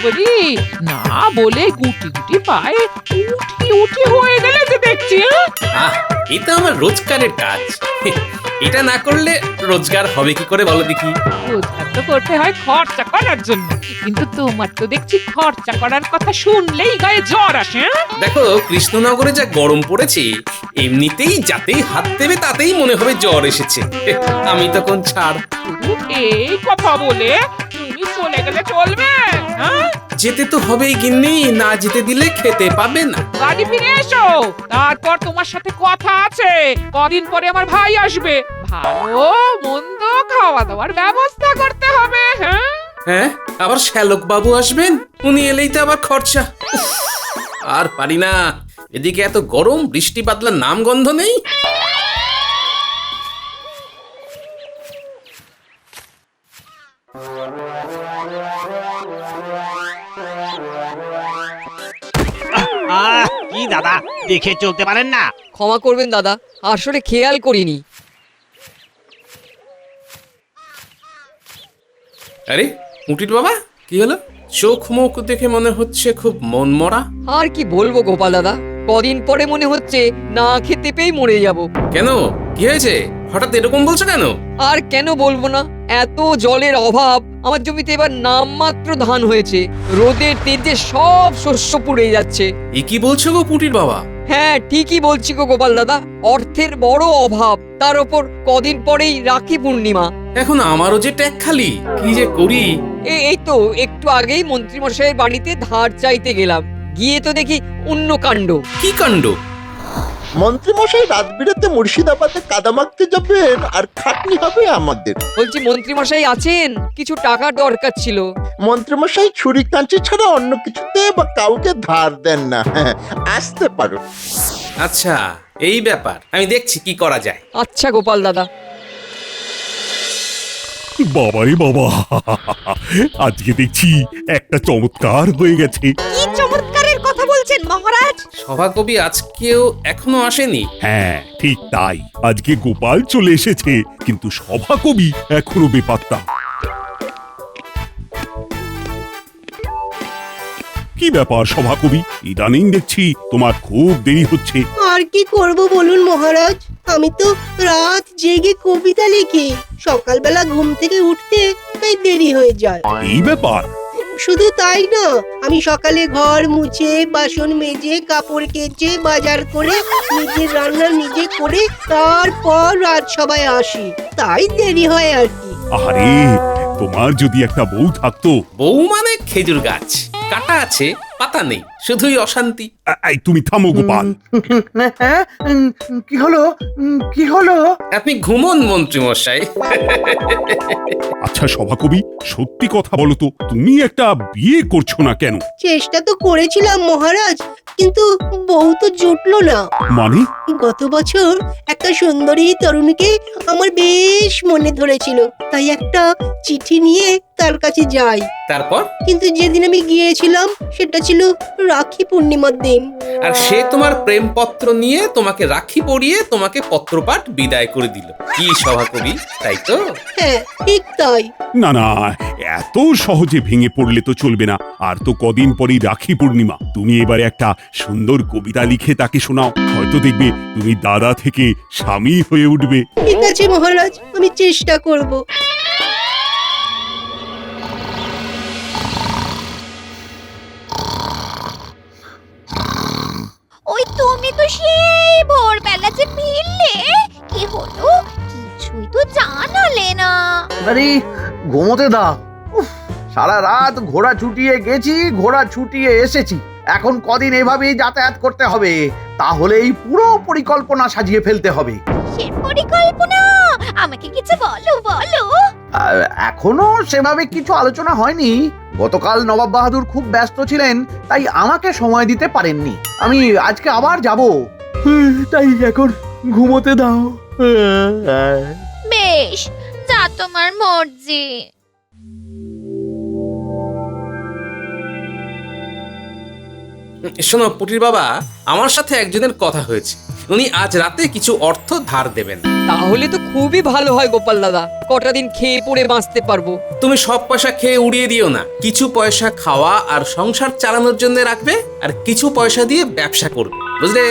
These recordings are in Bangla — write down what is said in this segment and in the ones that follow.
বলি না বলে গুটি গুটি পায়ে উঠি উঠি হয়ে গেলে যে দেখছি। আহ, এটা আমার রোজগারের কাজ। এটা না করলে রোজগার হবে কি করে বলো দেখি? রোজগার তো করতে হয় খরচা করার জন্য, কিন্তু তোমার তো দেখছি খরচা করার কথা শুনলেই গায়ে জ্বর আসে। দেখো কৃষ্ণনগরে যা গরম পড়েছে, এমনিতেই যাতেই হাত দেবে তাতেই মনে হবে জ্বর এসেছে। আমি তখন ছাড়। শুধু এই কথা বলে তুমি চলে গেলে চলবে? হ্যাঁ, যেতে তো হবেই গিন্নি, না যেতে দিলে খেতে পাবে না। বাড়ি ফিরে এসো, তারপর তোমার সাথে কথা আছে। কদিন পরে আমার ভাই আসবে, ভালো মন্দ খাওয়া দাওয়ার ব্যবস্থা করতে হবে। হ্যাঁ, হ্যাঁ, আবার শ্যালক বাবু আসবেন, উনি এলেই তো আবার খরচা। উফ, আর পারি না। এদিকে এত গরম, বৃষ্টি বাদলার নাম গন্ধ নেই। কি দাদা, দেখে চলতে পারেন না? ক্ষমা করবেন দাদা, আসলে খেয়াল করিনি। আরে উটির বাবা, কি হলো? চোখ মুখ দেখে মনে হচ্ছে খুব মনমরা। আর কি বলবো গোপাল দাদা, কদিন পরে মনে হচ্ছে না খেতে পেয়ে মরে যাব। কেন, কি হয়েছে? হঠাৎ এরকম বলছো কেন? আর কেন বলবো না, এত জলের অভাব, আমার জমিতে এবার নামমাত্র ধান হয়েছে। রোদের তেজে সব শস্য পুড়ে যাচ্ছে। এ কি বলছো গো পুটির বাবা? হ্যাঁ, ঠিকই বলছি গো গোপাল দাদা, অর্থের বড় অভাব, তার উপর কদিন পরেই রাখি পূর্ণিমা। এখন আমারও যে ট্যাগ খালি, কি যে করি। এই তো একটু আগেই মন্ত্রী মশাইয়ের বাড়িতে ধার চাইতে গেলাম, গিয়ে তো দেখি অন্য কাণ্ড। কি কাণ্ড? মন্ত্রীমশাই রাত বিরাতে মুর্শিদাবাদে কাদা মাখতে যাবেন আর খাটনি হবে আমাদের। বলছি মন্ত্রী মশাই আছেন? কিছু টাকার দরকার ছিল। মন্ত্রীমশাই ছুরি কাঁচি ছাড়া অন্য কিছুতে বা কাউকে ধার দেন না। আসতে পারো। আচ্ছা, এই ব্যাপার, আমি দেখছি কি করা যায়। আচ্ছা গোপাল দাদা। বাবারে বাবা, আজকে দেখছি একটা চমৎকার হয়ে গেছে। কি চমৎকারের কথা বলছেন মহারাজ? সভাকবি আজকেও এখনো আসেনি? হ্যাঁ ঠিক তাই, আজকে গোপাল চলে এসেছে, কিন্তু সভাকবি এখনো বেপাত্তা। কি ব্যাপার সভাকবি, ইদানিং দেখছি তোমার খুব দেরি হচ্ছে। আর কি করব বলুন মহারাজ, আমি তো রাত জেগে কবিতা লিখি, সকালবেলা ঘুম থেকে উঠতে তাই দেরি হয়ে যায়। এই ব্যাপার? শুধু তাই না, আমি সকালে ঘর মুছে, বাসন মেজে, কাপড় কেচে, বাজার করে, নিজের রান্না নিজে করে তারপর রাজসভায় আসি, তাই দেরি হয় আর কি। আরে তোমার যদি একটা বউ থাকতো। বউ মানে খেজুর গাছ, কাটা আছে পাতা নেই, শুধুই অশান্তি। এই তুমি থামো গোপাল। কি হলো? কি হলো? আপনি ঘুমন মন্ত্রী মশাই। আচ্ছা সভাকবি, সত্যি কথা বলো তো, তুমি একটা বিয়ে করছো না কেন? চেষ্টা তো করেছিলাম মহারাজ, কিন্তু বউ তো জুটলো না। মানে? গত বছর একটা সুন্দরী তরুণীকে আমার বেশ মনে ধরেছিল, তাই একটা চিঠি নিয়ে তার কাছে যাই। তারপর? কিন্তু যেদিন আমি গিয়েছিলাম সেটা ছিল রাখি পূর্ণিমার দিন। আর সে তোমার প্রেমপত্র নিয়ে তোমাকে রাখি পরিয়ে তোমাকে পত্রপাঠ বিদায় করে দিল। কি সভাকবি, তাই তো? হ্যাঁ ঠিক তাই। না না, এত সহজে ভেঙে পড়লে তো চলবে না। আর তো কদিন পরেই রাখি পূর্ণিমা, তুমি এবারে একটা সুন্দর কবিতা লিখে তাকে শোনাও, হয়তো দেখবে তুমি দাদা থেকে স্বামী হয়ে উঠবে। ঠিক আছে মহারাজ, আমি চেষ্টা করব। ওই তুমি তো সেই ভোরবেলা যে ফিরলে, কি হলো কিছুই তো জানালে না। আরে ঘুমোতে দাও। উফ, সারা রাত ঘোড়া ছুটিয়ে গেছি, ঘোড়া ছুটিয়ে এসেছি, এখন কদিন এভাবেই যাতায়াত করতে হবে, তাহলে এই পুরো পরিকল্পনা সাজিয়ে ফেলতে হবে। সে পরিকল্পনা আমাকে কিছু বলো বলো। এখনো সেভাবে কিছু আলোচনা হয়নি। গতকাল নবাব বাহাদুর খুব ব্যস্ত ছিলেন, তাই আমাকে সময় দিতে পারেননি। আমি আজকে আবার যাব, তাই এখন ঘুমোতে দাও। বেশ, যা তোমার মর্জি। শোনো পুটির বাবা, আমার সাথে একজনের কথা হয়েছে। উনি আজ রাতে কিছু অর্থ ধার দেবেন। তাহলে তো খুবই ভালো হয় গোপাল দাদা, কটা দিন খেয়ে পড়ে বাঁচতে পারবো। তুমি সব পয়সা খেয়ে উড়িয়ে দিও না, কিছু পয়সা খাওয়া আর সংসার চালানোর জন্য রাখবে, আর কিছু পয়সা দিয়ে ব্যবসা করবে, বুঝলে?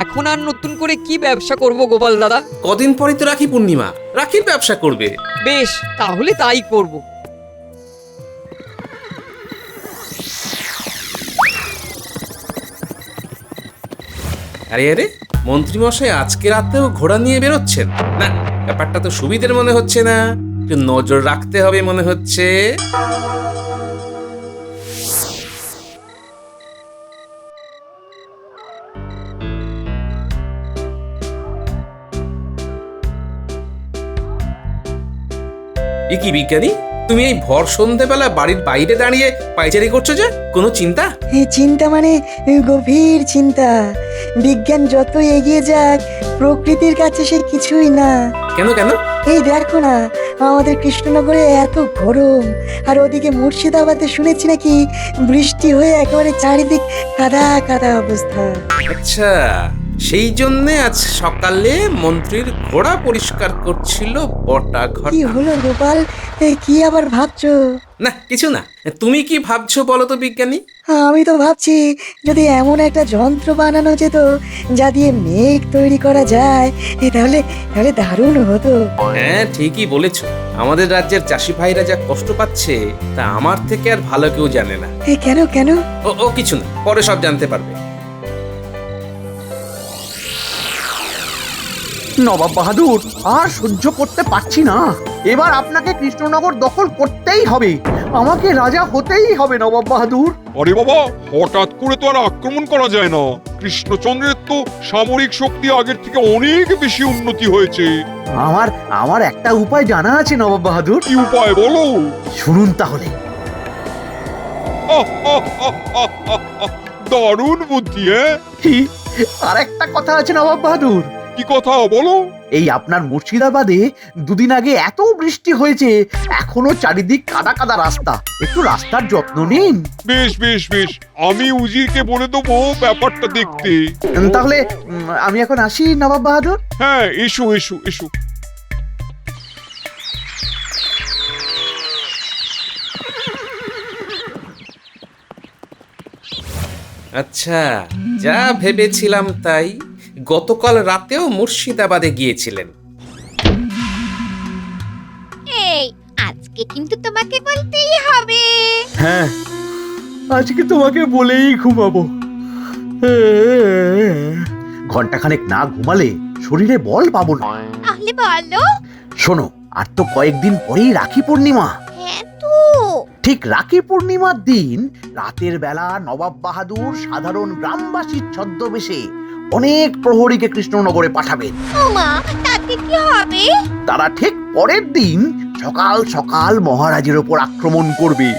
এখন আর নতুন করে কি ব্যবসা করব গোপাল দাদা? কদিন পরেই তো রাখি পূর্ণিমা, রাখির ব্যবসা করবে। বেশ, তাহলে তাই করব। আরে আরে, মন্ত্রীমশাই আজকে রাতেও ঘোড়া নিয়ে বেরোচ্ছেন? না, ব্যাপারটা তো সুবিধের মনে হচ্ছে না, একটু নজর রাখতে হবে মনে হচ্ছে। এ কি বিজ্ঞানী, তুমি এই ভর সন্ধেবেলা বাড়ির বাইরে দাঁড়িয়ে পায়চারি করছো যে? কোনো চিন্তা? এই চিন্তা মানে গভীর চিন্তা। বিজ্ঞান যত এগিয়ে যাক, প্রকৃতির কাছে সে কিছুই না। কেন কেন? এই দেখো না, আমাদের কৃষ্ণনগরে এত গরম, আর ওদিকে মুর্শিদাবাদে শুনেছি নাকি বৃষ্টি হয়ে একেবারে চারিদিক কাদা কাদা অবস্থা। আচ্ছা, সেই জন্য আজ সকালে মন্ত্রীর ঘোড়া পরিষ্কার করছিল বটা কি ঘটা। হলো গোপাল, কি আবার ভাবছো? না কিছু না, তুমি কি ভাবছো বলো তো বিজ্ঞানী? আমি তো ভাবছি যদি এমন একটা যন্ত্র বানানো যেত যা দিয়ে মেঘ তৈরি করা যায়, তাহলে তাহলে দারুণ হতো। হ্যাঁ ঠিকই বলেছো, আমাদের রাজ্যের চাষি ভাইরা যা কষ্ট পাচ্ছে তা আমার থেকে আর ভালো কেউ জানে না। কেন কেন? ও কিছু না, পরে সব জানতে পারবে। নবাব বাহাদুর, আর সহ্য করতে পারছি না। এবার আপনাকে কৃষ্ণনগর দখল করতেই হবে, আমাকে রাজা হতেই হবে নবাব বাহাদুর। আরে বাবা, হঠাৎ করে তো আর আক্রমণ করা যায় না। কৃষ্ণচন্দ্রের তো সামরিক শক্তি আগের থেকে অনেক বেশি উন্নতি হয়েছে। আমার আমার একটা উপায় জানা আছে নবাব বাহাদুর। কি উপায় বলো? শুনুন তাহলে। দারুণ বুদ্ধি। আর একটা কথা আছে নবাব বাহাদুর। কি কথা বলো? এই আপনার মুর্শিদাবাদে দুদিন আগে এত বৃষ্টি হয়েছে, এখনো চারিদিক কাদা কাদা রাস্তা, একটু রাস্তার যত্ন নিন। বেশ বেশ বেশ, আমি উজিরকে বলে দেবো ব্যাপারটা দেখতে। তাহলে আমি এখন আসি নবাব বাহাদুর। হ্যাঁ, এসো এসো এসো। আচ্ছা, যা ভেবেছিলাম তাই, গতকাল রাতেও মুর্শিদাবাদে গিয়েছিলেন। এই আজকে কিন্তু তোমাকে বলতেই হবে। হ্যাঁ, আজকে তোমাকে বলেই ঘুমাবো। ঘন্টাখানেক না ঘুমালে শরীরে বল পাবো না। তাহলে বলো। শোনো, আর তো কয়েকদিন পরেই রাখি পূর্ণিমা। হ্যাঁ তো। ঠিক রাখি পূর্ণিমার দিন রাতের বেলা নবাব বাহাদুর সাধারণ গ্রামবাসীর ছদ্মবেশে অনেক প্রহরীকে কৃষ্ণনগরে পাঠাবেন। ওমা, তাতে কি হবে? তারা ঠিক পরের দিন সকাল সকাল মহারাজের ওপর আক্রমণ করবে।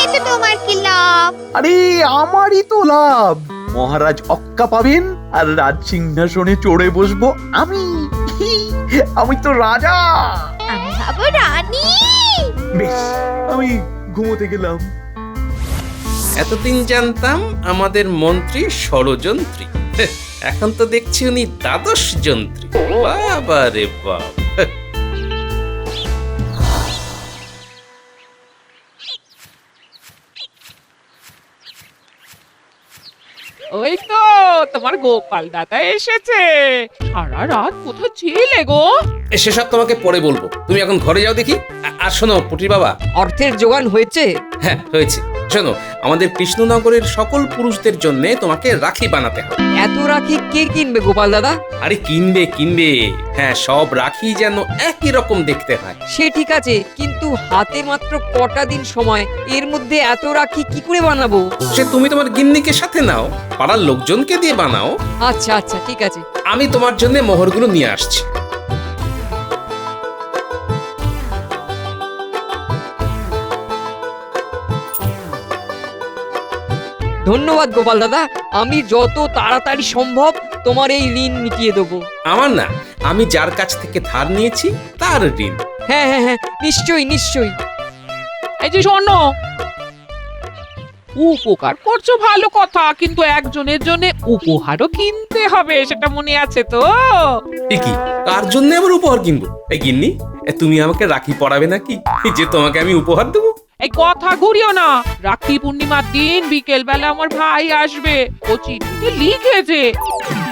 এতে তোমার কি লাভ? আরে আমারই তো লাভ। মহারাজ অক্কা পাবেন আর রাজ সিংহাসনে চড়ে বসবো আমি। আমি তো রাজা। আমি ভাবো রানী। বেশ, আমি ঘুমোতে গেলাম। এতদিন জানতাম আমাদের মন্ত্রী ষড়যন্ত্রী, এখন তো দেখছি উনি দ্বাদশ যন্ত্রী। বাবা রে বাপ। ওই তো তোমার গোপাল দাদা এসেছে। সারা রাত কোথায় ছিলে গো? সেসব তোমাকে পরে বলবো, তুমি এখন ঘরে যাও দেখি। আর শোনো পুটির বাবা। অর্থের জোগান হয়েছে? হ্যাঁ হয়েছে। শোনো, আমাদের কৃষ্ণনগরের সকল পুরুষদের জন্য তোমাকে রাখি বানাতে হবে। এত রাখি কে কিনবে গোপাল দাদা? আরে কিনবে কিনবে, হ্যাঁ সব রাখি যেন একই রকম দেখতে হয়। সে ঠিক আছে, কিন্তু হাতে মাত্র কটা দিন সময়, এর মধ্যে এত রাখি কি করে বানাবো? সে তুমি তোমার গিন্নিকে সাথে নাও, পাড়ার লোকজনকে দিয়ে বানাও। আচ্ছা আচ্ছা ঠিক আছে। আমি তোমার জন্য মোহরগুলো নিয়ে আসছি। ধন্যবাদ গোপাল দাদা, আমি যত তাড়াতাড়ি সম্ভব তোমার এই ঋণ মিটিয়ে দেবো। আমার না, আমি যার কাছ থেকে ধার নিয়েছি তার ঋণ। হ্যাঁ হ্যাঁ হ্যাঁ, নিশ্চয়ই নিশ্চয়ই। এই যে শোনো, উপকার করছো ভালো কথা, কিন্তু একজনের জন্য উপহারও কিনতে হবে, সেটা মনে আছে তো? কি কার জন্য আবার উপহার কিনবো? এই গিন্নি, তুমি আমাকে রাখি পরাবে নাকি যে তোমাকে আমি উপহার দেবো? এই কথা ঘুরিও না। রাখি পূর্ণিমার দিন বিকেল বেলা আমার ভাই আসবে। ও চিঠিতে লিখেছে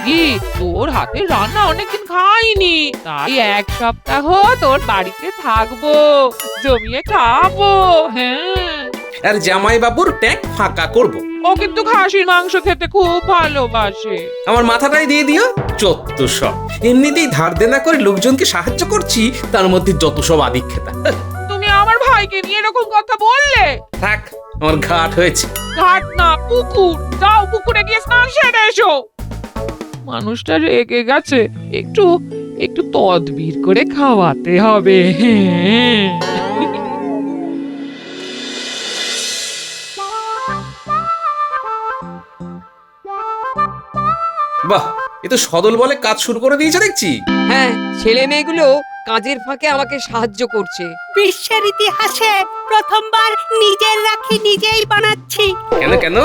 কি তোর হাতে রান্না অনেকদিন খাইনি, তাই 1 সপ্তাহ তোর বাড়িতে থাকবো, জমিয়ে খাবো। হ্যাঁ, আর জামাই বাবুর ট্যাঙ্ক ফাঁকা করবো। ও কিন্তু খাসির মাংস খেতে খুব ভালোবাসে। আমার মাথাটাই দিয়ে দিও। যত সব, এমনিতেই ধার দেনা করে লোকজনকে সাহায্য করছি, তার মধ্যে যত সব আদিক্ষেতা। তুমি আমার ভাইকে নিয়ে এরকম কথা বললে? থাক, আমার ঘাট হয়েছে। ঘাট না, পুকুর। যাও পুকুরে গিয়ে স্নান সেরে এসো। মানুষটা রেগে গেছে, একটু একটু তদবির করে খাওয়াতে হবে। হ্যাঁ, বাহ, এ তো সদল বলে কাজ শুরু করে দিয়েছে দেখছি। হ্যাঁ, ছেলে মেয়েগুলো কাজের ফাঁকে আমাকে সাহায্য করছে। বিশ্বের ইতিহাসে প্রথমবার নিজের রাখি নিজেই বানাচ্ছি। কেন কেন?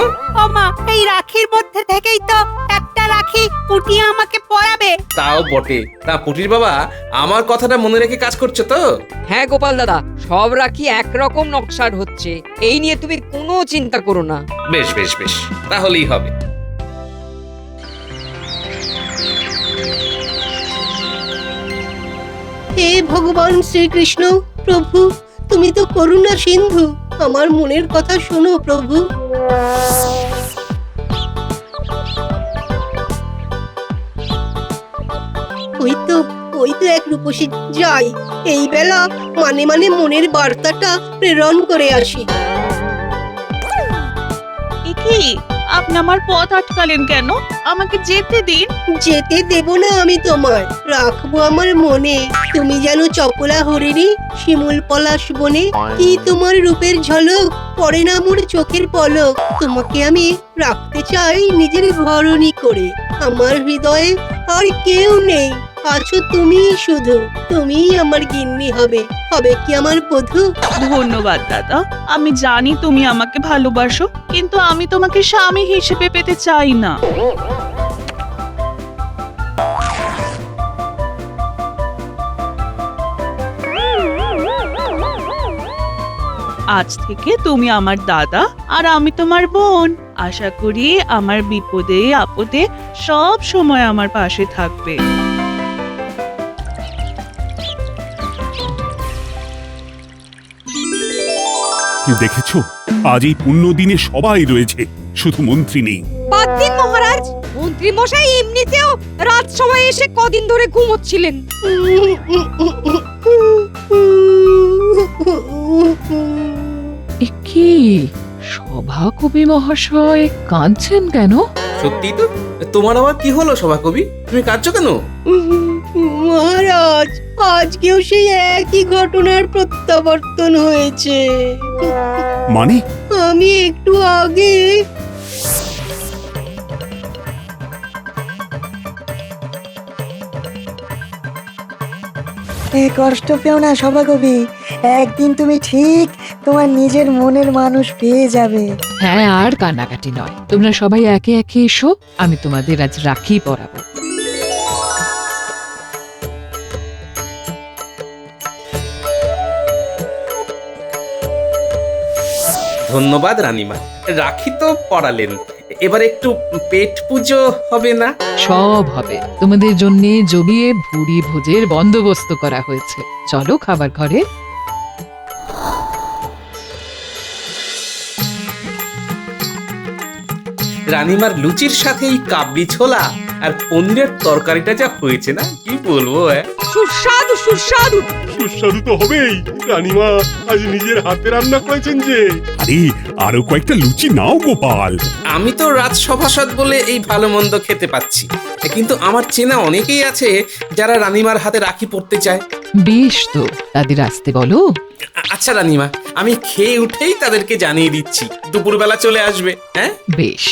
ওমা, এই রাখির মধ্যে থেকেই তো একটা রাখি পুটি আমাকে পরাবে। তাও বটে। তা পুটির বাবা, আমার কথাটা মনে রেখে কাজ করছো তো? হ্যাঁ গোপাল দাদা, সব রাখি একরকম নকশার হচ্ছে, এই নিয়ে তুমি কোনো চিন্তা করো না। বেশ বেশ বেশ, তাহলেই হবে। হে ভগবান শ্রীকৃষ্ণ, প্রভু তুমি তো করুণা সিন্ধু, আমার মনের কথা শোনো প্রভু। ওই তো এক রূপসী, যাই এই বেলা মানে মানে মনের বার্তাটা প্রেরণ করে আসি। কি আপনি আমার পথ আটকালেন কেন? আমাকে যেতে দিন। যেতে দেব না আমি তোমায়, রাখবো আমার মনে। তুমি যেন চপলা হরিণী শিমুল পলাশ বনে, কি তোমার রূপের ঝলক পড়ে না মোর চোখের পলক। তোমাকে আমি রাখতে চাই নিজের ঘরণী করে, আমার হৃদয়ে আর কেউ নেই, আছো তুমি শুধু। তুমিই আমার গিন্নি হবে, হবে কি আমার বধূ? ধন্যবাদ দাদা, আমি জানি তুমি আমাকে ভালোবাসো, কিন্তু আমি তোমাকে স্বামী হিসেবে পেতে চাই না। আজ থেকে তুমি আমার দাদা আর আমি তোমার বোন। আশা করি আমার বিপদে আপদে সব সময় আমার পাশে থাকবে। দেখেছো, আজ এই পুণ্য দিনে সবাই রয়েছে, শুধু মন্ত্রী নেই। বাদ দিন মহারাজ, মন্ত্রী মশাই এমনিতেও রাত সময় এসে কদিন ধরে ঘুমোচ্ছিলেন। কি সভাকবি মহাশয় কাঁদছেন কেন? সত্যি তো, তোমার আবার কি হলো সভাকবি? তুমি কাঁদছো কেন? মহারাজ, আজকেও সেই একই ঘটনার প্রত্যাবর্তন হয়েছে। মানে? আমি একটু আগে কষ্ট পেও না সভাকবি, একদিন তুমি ঠিক তোমার নিজের মনের মানুষ পেয়ে যাবে। হ্যাঁ, আর কান্নাকাটি নয়, তোমরা সবাই একে একে এসো, আমি তোমাদের আজ রাখি পরাবো। ধন্যবাদ রানীমা, রাখি তো পড়ালেন, এবার একটু পেট পুজো হবে না? সব হবে, তোমাদের জন্য জমিয়ে ভুরি ভোজের বন্দোবস্ত করা হয়েছে। চলো খাবার ঘরে। রানীমার লুচির সাথে এই কাবলি ছোলা আর পনিরের তরকারিটা যা হয়েছে না, কি বলবো। সুস্বাদু সুস্বাদু। সুস্বাদু তো হবেই, রানীমা আজ নিজের হাতে রান্না করেছেন যে। আরে আরো কয়েকটা লুচি নাও গোপাল। আমি তো রাজসভাসদ বলে এই ভালো মন্দ খেতে পাচ্ছি, কিন্তু আমার চেনা অনেকেই আছে যারা রানীমার হাতে রাখি পড়তে চায়। বেশ, তো তাদের আসতে বলো। আচ্ছা রানীমা, আমি খেয়ে উঠেই তাদেরকে জানিয়ে দিচ্ছি, দুপুরবেলা চলে আসবে। হ্যাঁ বেশ।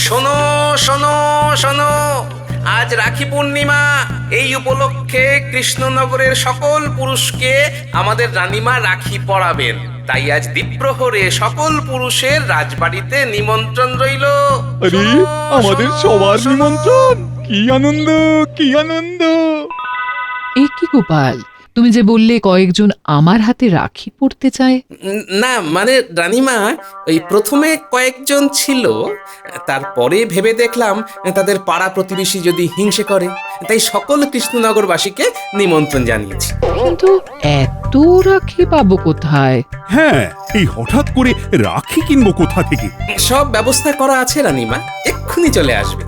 শোনো শোনো শোনো, আজ রাখি পূর্ণিমা। এই উপলক্ষে কৃষ্ণনগরের সকল পুরুষকে আমাদের রানীমা রাখি পরাবেন। তাই আজ দ্বীপ্রহরে সকল পুরুষের রাজবাড়িতে নিমন্ত্রণ রইল। আরে আমাদের সবার নিমন্ত্রণ, কি আনন্দ, কি আনন্দ। এ কি গোপাল, তুমি যে বললে কয়েকজন আমার হাতে রাখি পড়তে চায়? না মানে রানীমা, ওই প্রথমে কয়েকজন ছিল, তারপরে ভেবে দেখলাম তাদের পাড়া প্রতিবেশী যদি হিংসে করে, তাই সকল কৃষ্ণনগরবাসীকে নিমন্ত্রণ জানিয়েছি। কিন্তু এত রাখি পাবো কোথায়? হ্যাঁ, এই হঠাৎ করে রাখি কিনবো কোথা থেকে? সব ব্যবস্থা করা আছে রানীমা, এক্ষুনি চলে আসবে।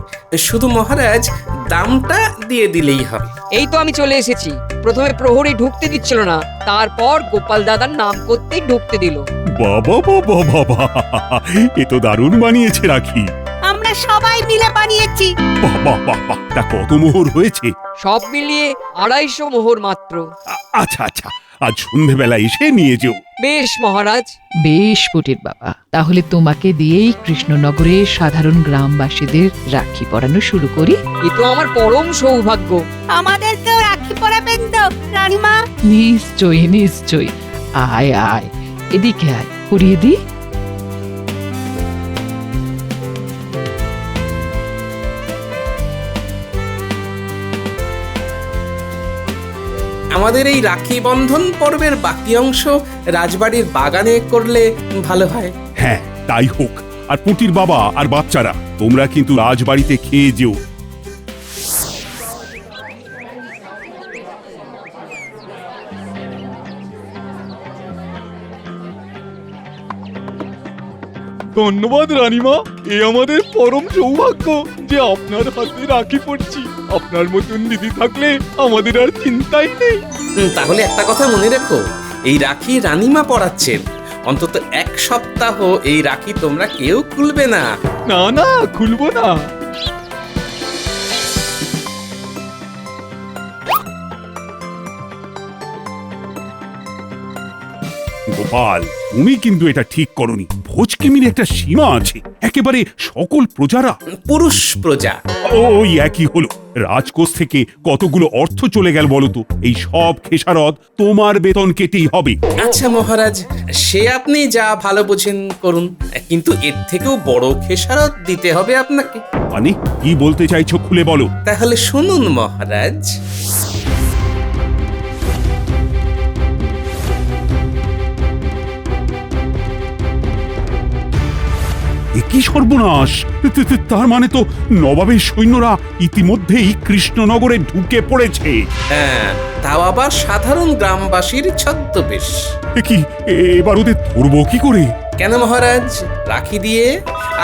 শুধু মহারাজ দামটা দিয়ে দিলেই হবে। এই তো আমি চলে এসেছি। প্রথমে প্রহরী ঢুকতে দিচ্ছিল না, তারপর গোপাল দাদার নাম করতেই ঢুকতে দিল। বাবা বাবা বাবা, এ তো দারুণ বানিয়েছে রাখি। আমরা সবাই মিলে বানিয়েছি। বাবা বাবা, তা কত মোহর হয়েছে? সব মিলিয়ে 250 মোহর মাত্র। আচ্ছা আচ্ছা, আজ সন্ধেবেলা এসে নিয়ে যেও। বেশ মহারাজ। বেশ ফটিক বাবা, তাহলে তোমাকে দিয়েই কৃষ্ণনগরের সাধারণ গ্রামবাসীদের রাখি পরানো শুরু করি। এ তো আমার পরম সৌভাগ্য। আমাদেরকেও রাখি পরাবেন তো রানীমা? নিশ্চয়ই নিশ্চয়ই, আয় আয়, এদিকে আয়, পরিয়ে দি। আমাদের এই রাখি বন্ধন পর্বের বাকি অংশ রাজবাড়ির বাগানে করলে ভালো হয়। হ্যাঁ, তাই হোক। আর পুঁটির বাবা আর বাচ্চারা, তোমরা কিন্তু রাজবাড়িতে খেয়ে যেও। ধন্যবাদ রানীমা, এ আমাদের পরম সৌভাগ্য যে আপনার হাতে রাখি পড়ছি। আপনার মতন দিদি থাকলে আমাদের আর চিন্তাই নেই। তাহলে একটা কথা মনে রেখো, এই রাখি রানীমা পরাচ্ছেন। অন্তত 1 সপ্তাহ এই রাখি তোমরা কেউ খুলবে না। না না, খুলবো না। গোপাল, তুমি কিন্তু এটা ঠিক করনি। ভোজকিমির একটা সীমা আছে, একেবারে সকল প্রজারা। পুরুষ প্রজা ওই একই হলো। রাজকোষ থেকে কতগুলো অর্থ চলে গেল বলো তো? এই সব খেসারত তোমার বেতন কেটেই হবে। আচ্ছা মহারাজ, সে আপনি যা ভালো বোঝেন করুন, কিন্তু এর থেকেও বড় খেসারত দিতে হবে আপনাকে। মানে কি বলতে চাইছো খুলে বলো। তাহলে শুনুন মহারাজ। কি সর্বনাশ! তার মানে তো নবাবের সৈন্যরা ইতিমধ্যেই কৃষ্ণনগরে ঢুকে পড়েছে। হ্যাঁ, তাও আবার সাধারণ গ্রামবাসীর ছদ্মবেশ। কি এবার ওদের ধরবো কি করে? কেন মহারাজ, রাখি দিয়ে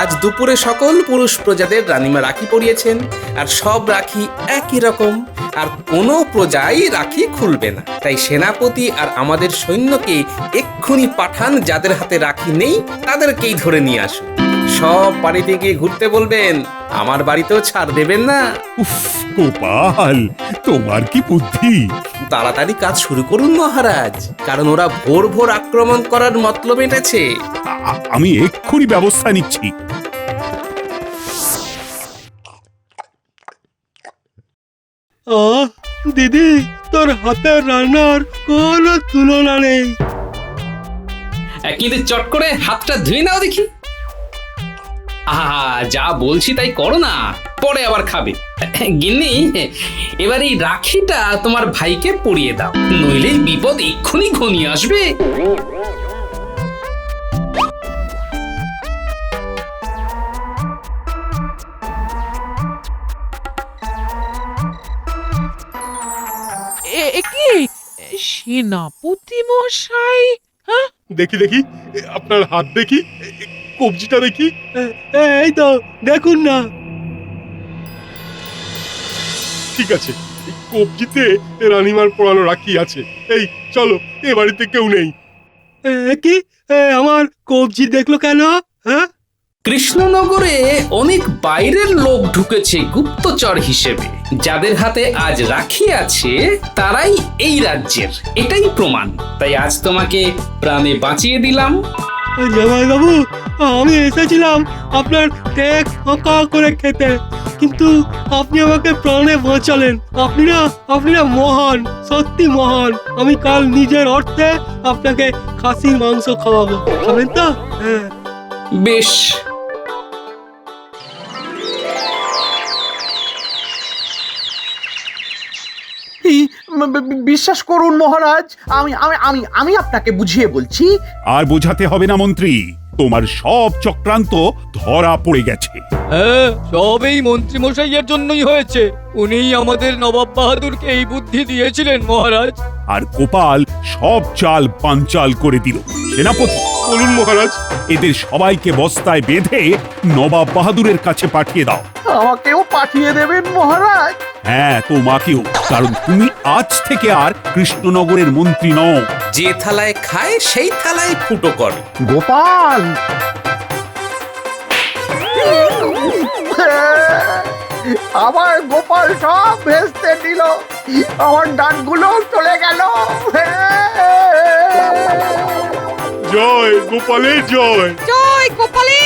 আজ দুপুরে সকল পুরুষ প্রজাদের রানীমা রাখি পরিয়েছেন, আর সব রাখি একই রকম, আর কোনো প্রজাই রাখি খুলবে না। তাই সেনাপতি আর আমাদের সৈন্যকে এক্ষুনি পাঠান, যাদের হাতে রাখি নেই তাদেরকেই ধরে নিয়ে আসুন। সব বাড়িতে গিয়ে ঘুরতে বলবেন, আমার বাড়িতেও ছাড় দেবেন না। উফ গোপাল, তোমার কি বুদ্ধি! তাড়াতাড়ি কাজ শুরু করুন মহারাজ, কারণ ওরা ভোর ভোর আক্রমণ করার মতলব এঁটেছে। আমি এক্ষুনি ব্যবস্থা নিচ্ছি। দিদি, তোর হাতের রান্নার কোনো তুলনা নেই। কিন্তু চট করে হাতটা ধুয়ে নাও দেখি। যা বলছি তাই করো না, পরে আবার খাবে। গিন্নি, এবার এই রাখিটা তোমার ভাইকে পরিয়ে দাও, নইলে বিপদ এক্ষুনি ঘনিয়ে আসবে। কি সেনাপতি মশাই? হ্যাঁ, দেখি দেখি আপনার হাত দেখি, কবজিটা দেখি। এই তো দেখুন না। ঠিক আছে, এই কবজিতে রানীমার পরানো রাখি আছে। এই চলো, এ বাড়িতে কেউ নেই। কি আমার কবজি দেখলো কেন? হ্যাঁ, কৃষ্ণনগরে অনেক বাইরের লোক ঢুকেছে গুপ্তচর হিসেবে। যাদের হাতে আজ রাখি আছে তারাই এই রাজ্যের, এটাই প্রমাণ। তাই আজ তোমাকে প্রাণে বাঁচিয়ে দিলাম। জামাই বাবু, আমি এসেছিলাম আপনার টেক ফাঁকা করে খেতে। কিন্তু আপনি আমাকে প্রাণে বাঁচালেন। আপনি না মহান, সত্যি মহান। আমি কাল নিজের অর্থে আপনাকে খাসির মাংস খাওয়াবো, খাবেন তো? হ্যাঁ। বেশ, বিশ্বাস করুন মহারাজ, আমি আমি আমি আমি আপনাকে বুঝিয়ে বলছি। আর বোঝাতে হবে না মন্ত্রী, তোমার সব চক্রান্ত ধরা পড়ে গেছে। হ্যাঁ, সব এই মন্ত্রী মশাইয়ের জন্যই হয়েছে। উনিই আমাদের নবাব বাহাদুরকে এই বুদ্ধি দিয়েছিলেন মহারাজ। আর গোপাল সব চাল পাঞ্চাল করে দিল। সেনাপতি, বলুন মহারাজ। এদের সবাইকে বস্তায় বেঁধে নবাব বাহাদুরের কাছে পাঠিয়ে দাও। আমাকেও পাঠিয়ে দেবেন মহারাজ? হ্যাঁ, তোমাকেও, কারণ তুমি আজ থেকে আর কৃষ্ণনগরের মন্ত্রী নও। যে থালায় খায় সেই থালায় ফুটো করে। গোপাল, আমার গোপাল সব ভেস্তে দিল, আমার ডানগুলো চলে গেল। জয় গোপালের জয়। জয় গোপালের